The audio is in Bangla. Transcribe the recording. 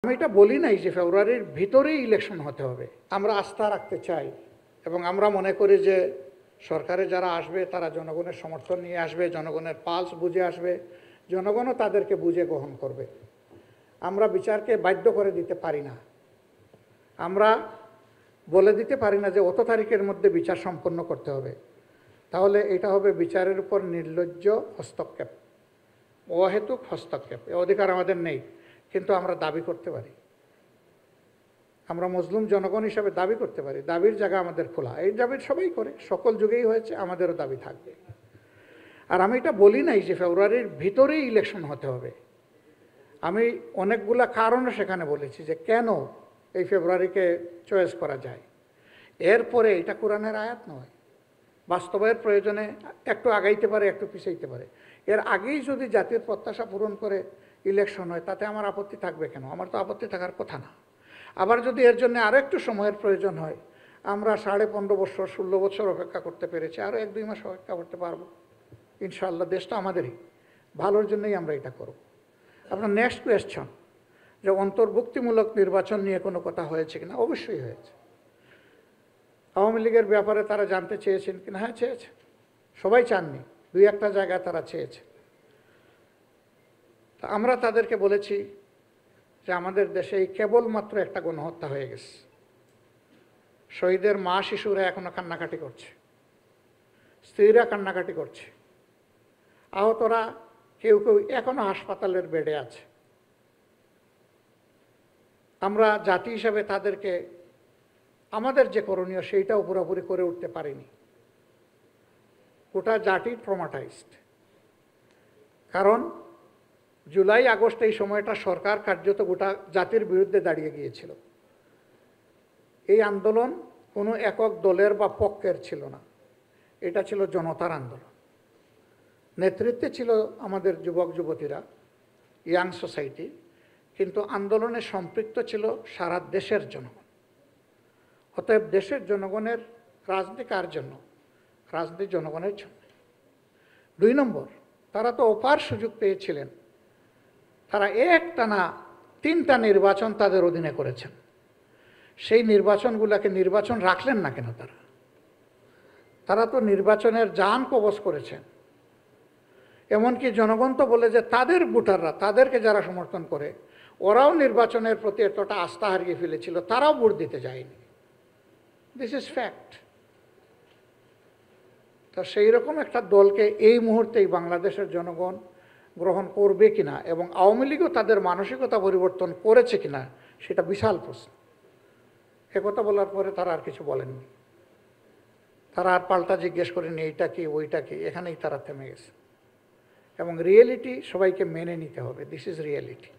আমি এটা বলি নাই যে ফেব্রুয়ারির ভিতরেই ইলেকশন হতে হবে। আমরা আস্থা রাখতে চাই এবং আমরা মনে করি যে সরকারে যারা আসবে তারা জনগণের সমর্থন নিয়ে আসবে, জনগণের পালস বুঝে আসবে, জনগণও তাদেরকে বুঝে গ্রহণ করবে। আমরা বিচারকে বাধ্য করে দিতে পারি না, আমরা বলে দিতে পারি না যে অত তারিখের মধ্যে বিচার সম্পন্ন করতে হবে। তাহলে এটা হবে বিচারের উপর নির্লজ্জ হস্তক্ষেপ, অহেতুক হস্তক্ষেপ। এ অধিকার আমাদের নেই, কিন্তু আমরা দাবি করতে পারি। আমরা মজলুম জনগণ হিসাবে দাবি করতে পারি, দাবির জায়গা আমাদের খোলা। এই দাবি সবাই করে, সকল যুগেই হয়েছে, আমাদেরও দাবি থাকবে। আর আমি এটা বলি নাই যে ফেব্রুয়ারির ভিতরেই ইলেকশন হতে হবে। আমি অনেকগুলা কারণে সেখানে বলেছি যে কেন এই ফেব্রুয়ারিকে চয়েস করা যায়। এরপরে এটা কোরআনের আয়াত নয়, বাস্তবায়নের প্রয়োজনে একটু আগাইতে পারে, একটু পিছাইতে পারে। এর আগেই যদি জাতির প্রত্যাশা পূরণ করে ইলেকশন হয়, তাতে আমার আপত্তি থাকবে কেন? আমার তো আপত্তি থাকার কথা না। আবার যদি এর জন্য আরও একটু সময়ের প্রয়োজন হয়, আমরা 15.5 বছর 16 বছর অপেক্ষা করতে পেরেছি, আরও 1-2 মাস অপেক্ষা করতে পারবো ইনশাআল্লাহ। দেশটা আমাদেরই, ভালোর জন্যই আমরা এটা করব। আপনার নেক্সট কোয়েশ্চন যে অন্তর্ভুক্তিমূলক নির্বাচন নিয়ে কোনো কথা হয়েছে কিনা? অবশ্যই হয়েছে। আওয়ামী লীগের ব্যাপারে তারা জানতে চেয়েছেন কিনা? হ্যাঁ, চেয়েছে। সবাই চাননি, 2-1টা জায়গায় তারা চেয়েছে। তা আমরা তাদেরকে বলেছি যে আমাদের দেশে এই কেবলমাত্র একটা গণহত্যা হয়ে গেছে, শহীদের মা শিশুরা এখনো কান্নাকাটি করছে, স্ত্রীরা কান্নাকাটি করছে, আহতরা কেউ কেউ এখনো হাসপাতালের বেডে আছে। আমরা জাতি হিসাবে তাদেরকে আমাদের যে করণীয় সেইটাও পুরোপুরি করে উঠতে পারিনি। গোটা জাতি ট্রমাটাইজড। কারণ জুলাই আগস্ট এই সময়টা সরকার কার্যত গোটা জাতির বিরুদ্ধে দাঁড়িয়ে গিয়েছিল। এই আন্দোলন কোনো একক দলের বা পক্ষের ছিল না, এটা ছিল জনতার আন্দোলন। নেতৃত্বে ছিল আমাদের যুবক যুবতীরা, ইয়াং সোসাইটি, কিন্তু আন্দোলনে সম্পৃক্ত ছিল সারা দেশের জনগণ। অতএব দেশের জনগণের রাজনীতি কার জন্য? রাজনীতি জনগণের জন্য। 2 নম্বর, তারা তো অপার সুযোগ পেয়েছিলেন, তারা একটানা 3টা নির্বাচন তাদের অধীনে করেছেন। সেই নির্বাচনগুলোকে নির্বাচন রাখলেন না কেন? তারা তো নির্বাচনের জান কবজ করেছেন। এমনকি জনগণ তো বলে যে তাদের ভোটাররা, তাদেরকে যারা সমর্থন করে, ওরাও নির্বাচনের প্রতি এতটা আস্থা হারিয়ে ফেলেছিল, তারাও ভোট দিতে যায়নি। This is fact. তা সেই রকম একটা দলকে এই মুহূর্তেই বাংলাদেশের জনগণ গ্রহণ করবে কিনা এবং আওয়ামী লীগও তাদের মানসিকতা পরিবর্তন করেছে কিনা, সেটা বিশাল প্রশ্ন। একথা বলার পরে তারা আর কিছু বলেননি, তারা আর পাল্টা জিজ্ঞেস করেনি এইটা কি ওইটা কি, এখানেই তারা থেমে গেছে। এবং রিয়েলিটি সবাইকে মেনে নিতে হবে, দিস ইজ রিয়েলিটি।